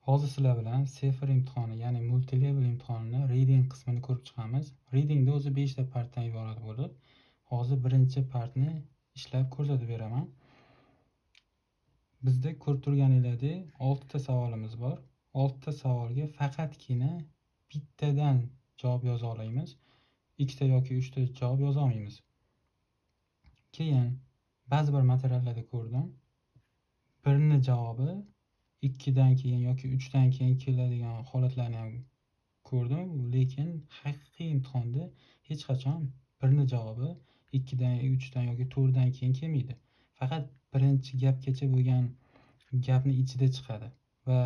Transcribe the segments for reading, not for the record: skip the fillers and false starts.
Hozir sizlar bilan sefr imtihoni, ya'ni multilevel imtihonini reading qismini ko'rib chiqamiz. Readingda o'zi 5 ta partdan iborat bo'lib, hozir birinchi partni ishlab ko'rsatib beraman. Bizda ko'rib turganinglardek 6 ta savolimiz bor. 6 ta savolga faqatgina bittadan javob yoza olamiz. 2 ta yoki 3 ta javob yoza olmaymiz. Keyin ba'zi bir materiallarda ko'rdim. Birini javobi 2 dan keyin yoki 3 dan keyin keladigan holatlarni ham ko'rdim, lekin haqiqiy imtihonda hech qachon birini javobi 2 dan, 3 dan yoki 4 dan keyin kelmaydi. Faqat birinchi gapgacha bo'lgan gapni ichida chiqadi va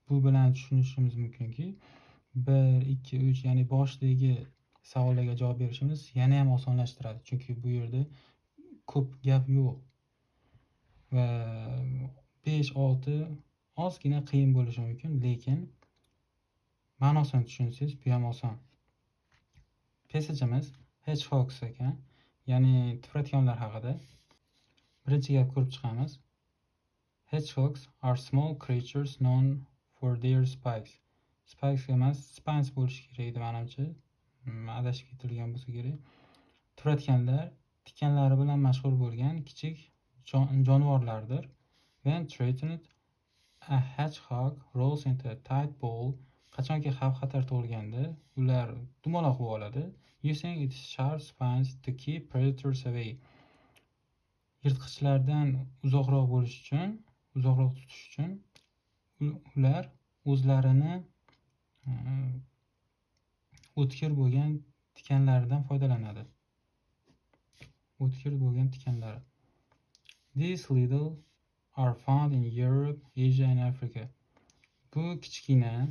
bu bilan tushunishimiz mumkinki 1, 2, 3 ya'ni boshdagi savollarga javob berishimiz yana ham osonlashtiradi, chunki bu yerda ko'p gap yo'q. Va 5, 6 ozgina qiyin bo'lishi mumkin, lekin ma'nosini tushunsangiz bu ham oson. Passajimiz hedgehogs ekan, ya'ni tipratikonlar haqida. Birinchi gap ko'rib chiqamiz. Hedgehogs are small creatures known for their spikes. Spikes emas, spines bo'lishi kerak edi menimcha. Adashib ketilgan bo'lsa kerak. Tipratikonlar tikanlari bilan mashhur bo'lgan kichik jonivorlardir. When threatened, a hedgehog rolls into a tight ball. Qachonki xavf-xatar tug'ilganda, ular dumaloq bo'lib oladi, using its sharp spines to keep predators away. Yirtqichlardan uzoqroq bo'lish uchun, uzoqroq tutish uchun ular o'zlarini o'tkir bo'lgan tikanlaridan foydalanadi. O'tkir bo'lgan tikanlar. These little are found in Europe, Asia and Africa. Bu kichkina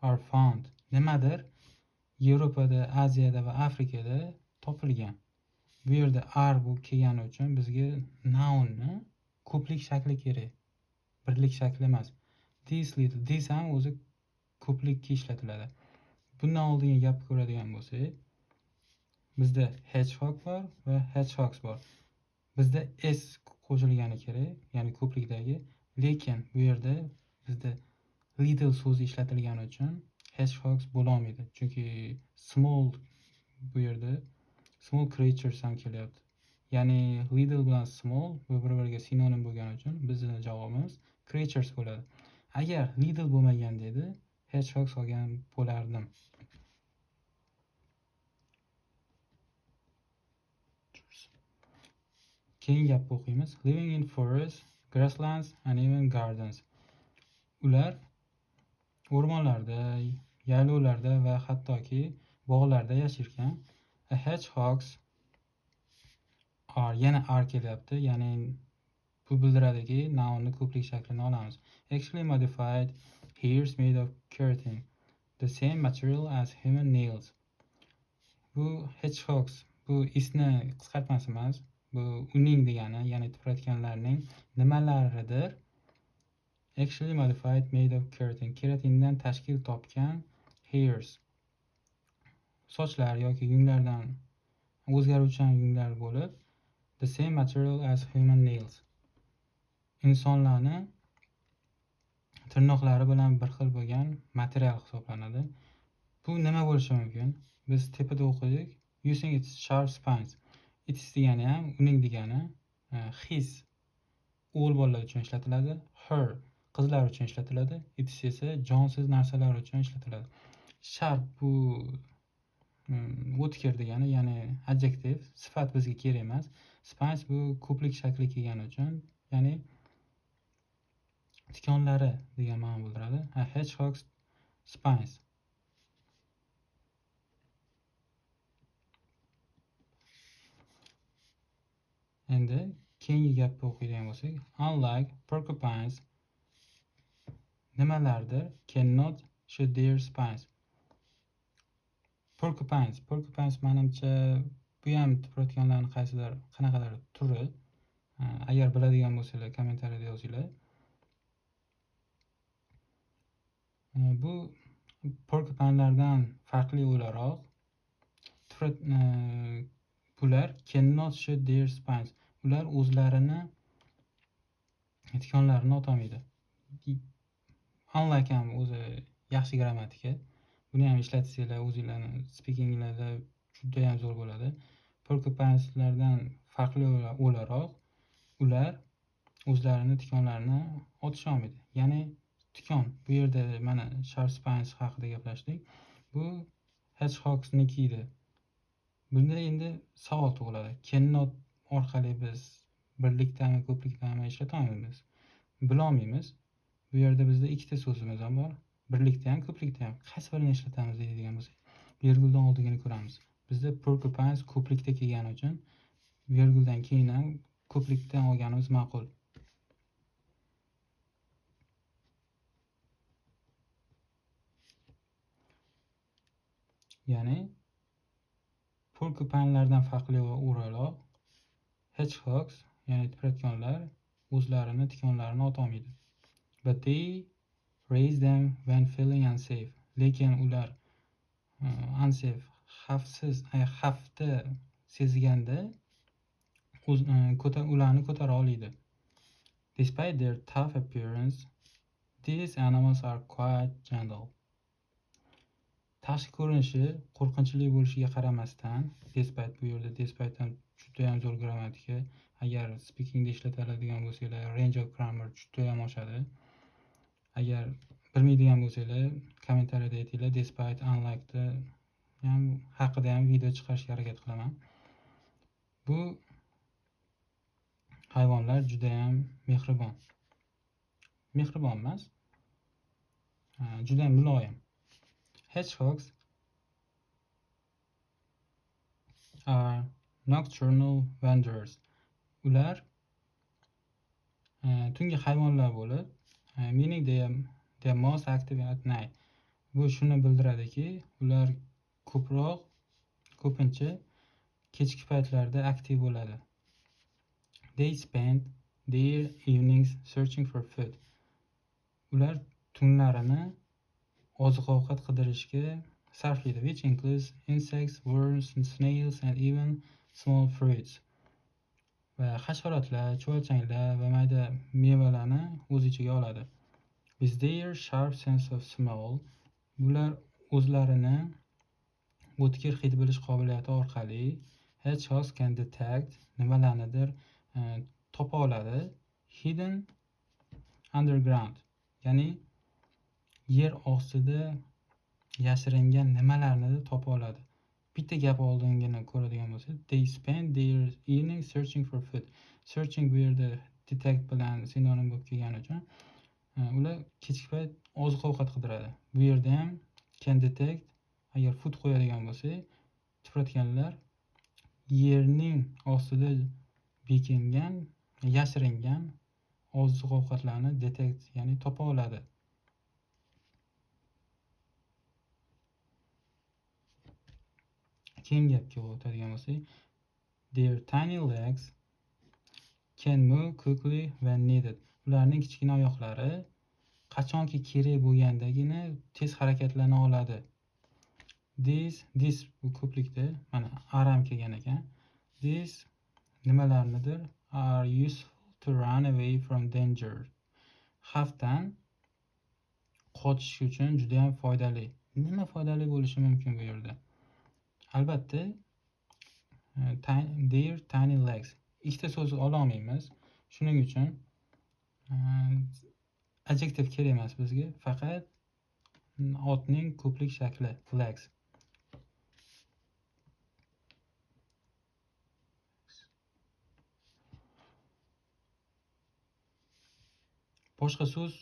are found nimadir Yevropada, Aziyada va Afrikada topilgan. Bu yerda are bu kelgani uchun bizga nounni ko'plik shakli kerak. Birlik shakli emas. These little, these ham o'zi ko'plikka ishlatiladi. Bundan oldingi gapni ko'radigan bo'lsak, bizda hedgehog bor va hedgehogs bor. Bizda s qo'shilgani kerak, ya'ni ko'plikdagi, lekin bu yerda bizda little so'zi ishlatilgani uchun hedgehogs bo'la olmaydi. Chunki small bu yerda small creatures ham kelyapti. Ya'ni little bilan small bir-biriga sinonim bo'lgani uchun bizning javobimiz creatures bo'ladi. Agar little bo'lmaganda edi, hedgehogs olgan bo'lardim. Keyin gapni o'qiymiz. Living in forests, grasslands and even gardens. Ular o'rmonlarda, yaylovlarda va hattoki bog'larda yashirkan. A hedgehogs are, yana are kelyapti, ya'ni bu bildiradiki nounni ko'plik shaklini olamiz. Actually modified hairs made of keratin, the same material as human nails. Bu hedgehogs, bu isni qisqartmasi emas, bu uning degani, ya'ni tipratikanlarning nimalaridir actually modified made of keratin, keratindan tashkil topgan hairs, sochlar yoki yunglardan o'zgaruvchan yunglar bo'lib, the same material as human nails, insonlarni tirnoqlari bilan bir xil bo'lgan material hisoblanadi. Bu nima bo'lishi mumkin? Biz tepada o'qidik, using its sharp spines. Its degani ham uning degani, his o'g'il bolalar uchun ishlatiladi, her qizlar uchun ishlatiladi, its esa jonsiz narsalar uchun ishlatiladi. Sharp bu o'tkir degani, ya'ni adjektiv, sifat bizga kerak emas. Spines bu ko'plik shakli kelgani uchun, ya'ni tikonlari degan ma'no bildiradi. A hedgehog's spines. Endi keyingi gapni o'qiydigan bo'lsak, unlike porcupines, nimalardir cannot shed their spines. Porcupines menimcha bu ham tipratikanlarning qaysidir qanaqadir turi. Agar biladigan bo'lsanglar kommentariyada yozinglar. Bu porcupinelardan farqli o'laroq bular cannot shed their spines. Ular o'zlarini tikonlarini otolmaydi. unlike ham o'zi yaxshi grammatika. Buni ham ishlatsanglar o'zinglarni speakinglarda juda ham zo'r bo'ladi. Porcupineslardan farqli o'laroq ular o'zlarini tikonlarini otisha olmaydi. Ya'ni tikon bu yerda mana Sharp Spines haqida gaplashdik. Bu hedgehogsniki edi. Bunda endi savol tug'iladi. Cannot orqali biz birlikdami, ko'plikdami ishlata olmaymiz. Bilolmaymiz. Bu yerda bizda ikkita so'zimiz ham bor. Birlikda ham, ko'plikda ham. Qaysi birini ishlatamiz deydigan bo'lsak, verguldan oldingini ko'ramiz. Bizda porcupines ko'plikda kelgani uchun verguldan keyin ham ko'plikdan olganimiz ma'qul. Ya'ni porcupinelardan farqli o'laroq hedgehogs, ya'ni tipratikonlar o'zlarini tikonlarini otolmaydi. But they raise them when feeling unsafe. Lekin ular unsafe, xavfda sezganda ularni ko'tara oladi. Despite their tough appearance, these animals are quite gentle. Tashqi ko'rinishi qo'rqinchli bo'lishiga qaramasdan, despite bu yerda despite ham juda ham zo'r grammatika. Agar speakingda ishlatiladigan bo'lsanglar, range of grammar juda ham oshadi. Agar bilmaydigan bo'lsanglar, kommentariyada aytinglar, despite, unlike'da ham haqida ham video chiqarishga harakat qilaman. Bu hayvonlar juda ham mehribon. Mehribon emas, juda ham muloyim. Hedgehogs are nocturnal wanderers. Ular tungi hayvonlar bo'lib, meaning they are most active at night. Bu shuni bildiradiki, ular ko'pincha kechki paytlarda aktiv bo'ladi. They spend their evenings searching for food. Ular tunlarini oziq-ovqat qidirishga sarflaydi, which includes insects, worms, snails and even small fruits. Va hasharotlar, chuvalchanglar va mayda mevalarni o'z ichiga oladi. With their sharp sense of smell, ular o'zlarini o'tkir hid bilish qobiliyati orqali hedgehogs can detect nimalarnidir topa oladi. Hidden underground, ya'ni yer ostida yashiringan nimalarni topa oladi. Bitta gap oldingina ko'radigan bo'lsa, they spend their evening searching for food. Searching bu yerda detect bilan sinonim bo'lib kelgani uchun ular kechki payt oziq-ovqat qidiradi. Bu yerda ham can detect, agar food qo'yadigan bo'lsak, tipratikanlar yerning ostida bekingan, yashiringan oziq-ovqatlarni detect, ya'ni topa oladi. Keyin gapga o'tadigan bo'lsak, their tiny legs can move quickly when needed. Ularning kichkina oyoqlari qachonki kerak bo'lgandagina tez harakatlana oladi. This bu ko'plikda mana aram kelgan ekan. These nimalarnidir are useful to run away from danger. Xavfdan qochish uchun juda ham foydali. Nima foydali bo'lishi mumkin bu yerda? Albatta, their tiny legs. Ikkita so'z ololmaymiz. Shuning uchun adjective kerak emas bizga, faqat otning ko'plik shakli legs. Boshqa so'z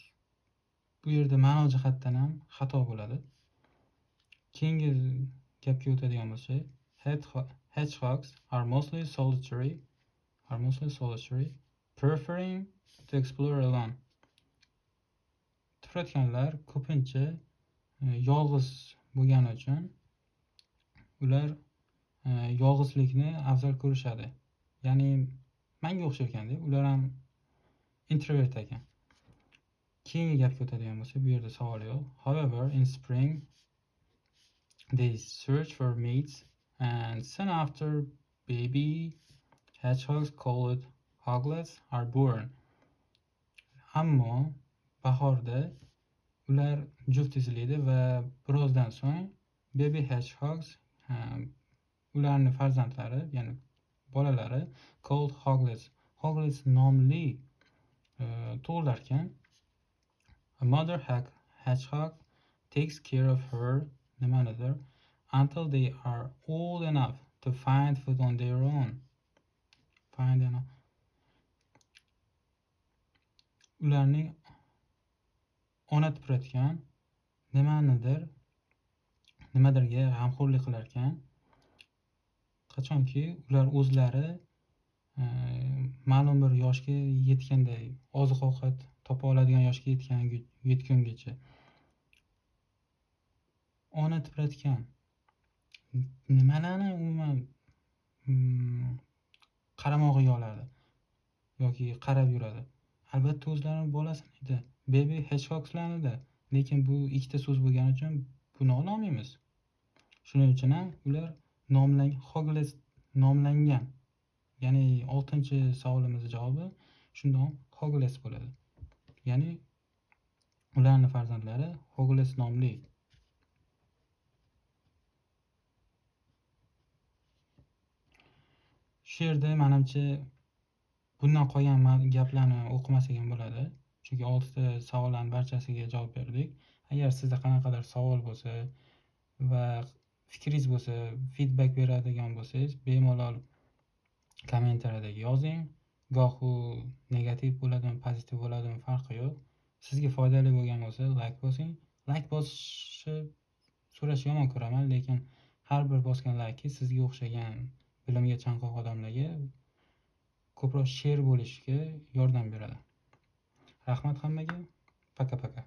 bu yerda ma'no jihatdan ham xato bo'ladi. Keyingi gapga o'tadigan bo'lsak, hedgehogs are mostly solitary, preferring to explore alone. Tipratikanlar ko'pincha yolg'iz bo'lgani uchun ular yolg'izlikni afzal ko'rishadi. Ya'ni menga o'xshar ekanda, ular ham introvert ekan. Keyingi gapga o'tadigan bo'lsak, bu yerda savol yo'q. However, in spring they search for mates and soon after baby hedgehogs called hoglets are born. Ammo bahorda ular juft tuziladi va birozdan so'ng baby hedgehogs ularning farzandlari, ya'ni bolalari called hoglets. Hoglets nomli tug'ilarkan. A mother hedgehog takes care of her nimanidir until they are old enough to find food on their own. Ularning ona tuprayotgan nimadirga g'amxo'rlik qilarkan, qachonki ular o'zlari ma'lum bir yoshga yetganday, oziq ovqat topa oladigan yoshga yetgungacha. Ona tuprayotgan nimalarni umuman qaramog'iga oladi yoki qarab yuradi. Albatta o'zlarining bolasini, baby hedgehogslarni, lekin bu ikkita so'z bo'lgani uchun buni ololmaymiz. Shuning uchun ham ular hoglets nomlangan. Ya'ni 6-savolimizning javobi shundoq hoglets bo'ladi. Ya'ni ularning farzandlari hoglets nomli. Shu yerda menimcha bundan qolgan gaplarni o'qimasak ham bo'ladi. Chunki 6 savollarning barchasiga javob berdik. Agar sizda qanaqadir savol bo'lsa va fikringiz bo'lsa, feedback beradigan bo'lsangiz, bemalol kommentariyada yozing. Goh u negativ bo'ladimi, pozitiv bo'ladimi, farqi yo'q. Sizga foydali bo'lgan bo'lsa, like bosing. Like bosishni so'rash yomon ko'raman, lekin har bir bosgan like sizga o'xshagan bilimga chanqoq odamlarga ko'proq share bo'lishga yordam beradi. Rahmat hammaga. Paka-paka.